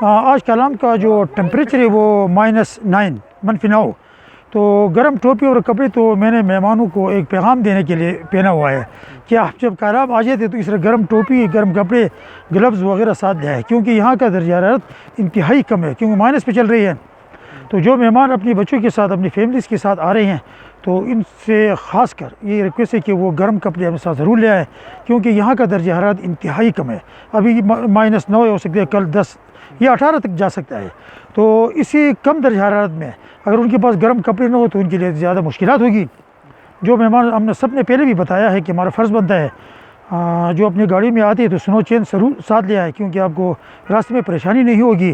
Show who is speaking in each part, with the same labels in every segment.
Speaker 1: آج کلام کا جو ٹمپریچر ہے وہ -9 -9، تو گرم ٹوپی اور کپڑے تو میں نے مہمانوں کو ایک پیغام دینے کے لیے پہنا ہوا ہے کہ آپ جب کلام آ جاتے تو اس طرح گرم ٹوپی، گرم کپڑے، گلوز وغیرہ ساتھ لے آئے، کیونکہ یہاں کا درجہ حرارت انتہائی کم ہے، کیونکہ مائنس پہ چل رہی ہے۔ تو جو مہمان اپنی بچوں کے ساتھ، اپنی فیملیز کے ساتھ آ رہے ہیں، تو ان سے خاص کر یہ ریکویسٹ ہے کہ وہ گرم کپڑے اپنے ساتھ ضرور لے آئیں، کیونکہ یہاں کا درجہ حرارت انتہائی کم ہے۔ ابھی -9 ہو سکتے ہیں، کل 10 یا 18 تک جا سکتا ہے۔ تو اسی کم درجہ حرارت میں اگر ان کے پاس گرم کپڑے نہ ہو تو ان کے لیے زیادہ مشکلات ہوگی۔ جو مہمان ہم نے سب نے پہلے بھی بتایا ہے کہ ہمارا فرض بنتا ہے جو اپنی گاڑی میں آتے ہیں تو سنو چین ضرور ساتھ لے آئے، کیونکہ آپ کو راستے میں پریشانی نہیں ہوگی۔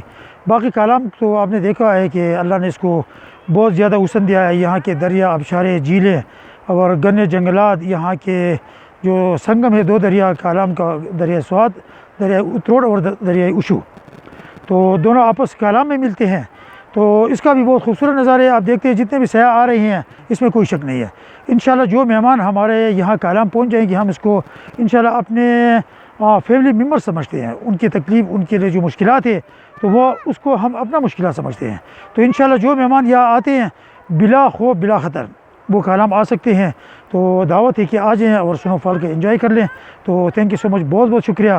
Speaker 1: باقی کلام تو آپ نے دیکھا ہے کہ اللہ نے اس کو بہت زیادہ وسعت دیا ہے، یہاں کے دریا، آبشاریں، جھیلیں اور گنے جنگلات، یہاں کے جو سنگم ہے 2 دریا کلام کا، دریائے سوات، دریائے اتروڑ اور دریائے اشو، تو دونوں آپس کلام میں ملتے ہیں۔ تو اس کا بھی بہت خوبصورت نظارہ ہے، آپ دیکھتے ہیں جتنے بھی سیاح آ رہے ہیں اس میں کوئی شک نہیں ہے۔ انشاءاللہ جو مہمان ہمارے یہاں کلام پہنچ جائیں گے، ہم اس کو انشاءاللہ اپنے فیملی ممبر سمجھتے ہیں، ان کی تکلیف، ان کے لیے جو مشکلات ہے تو وہ اس کو ہم اپنا مشکلات سمجھتے ہیں۔ تو انشاءاللہ جو مہمان یہاں آتے ہیں بلا خوف بلا خطر وہ کلام آ سکتے ہیں، تو دعوت ہے کہ آ جائیں اور سنو فال کے انجوائے کر لیں۔ تو تھینک یو سو مچ، بہت بہت شکریہ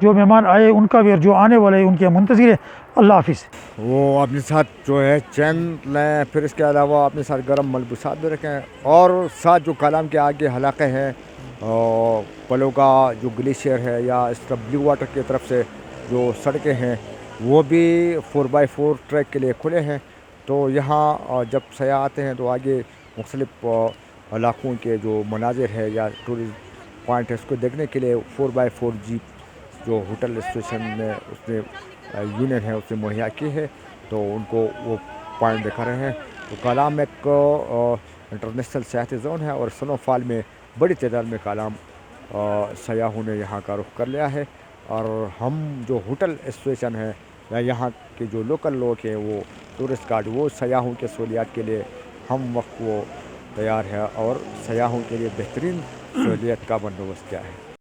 Speaker 1: جو مہمان آئے ان کا بھی، اور جو آنے والے ان کے منتظر ہے۔ اللہ حافظ۔
Speaker 2: وہ اپنے ساتھ جو ہے چین لیں، پھر اس کے علاوہ اپنے ساتھ گرم ملبوسات بھی رکھیں، اور ساتھ جو کلام کے آگے حلقے ہیں پلو کا جو گلیشیئر ہے یا اس طرح بلیو واٹر کی طرف سے جو سڑکیں ہیں وہ بھی 4x4 ٹریک کے لیے کھلے ہیں۔ تو یہاں جب سیاح آتے ہیں تو آگے مختلف علاقوں کے جو مناظر ہے یا ٹورسٹ پوائنٹ ہے اس کو دیکھنے کے لیے 4x4 جیپ جو ہوٹل اسٹیشن میں اس نے یونین ہے اس نے مہیا کی ہے، تو ان کو وہ پوائنٹ دکھا رہے ہیں۔ تو کلام ایک انٹرنیشنل سیاحتی زون ہے، اور سنو فال میں بڑی تعداد میں کلام سیاحوں نے یہاں کا رخ کر لیا ہے، اور ہم جو ہوٹل ایسوسیشن ہے یا یہاں کے جو لوکل لوگ ہیں وہ ٹورسٹ گائیڈ، وہ سیاحوں کے سہولیات کے لیے ہم وقت وہ تیار ہے، اور سیاحوں کے لیے بہترین سہولیت کا بندوبست کیا ہے۔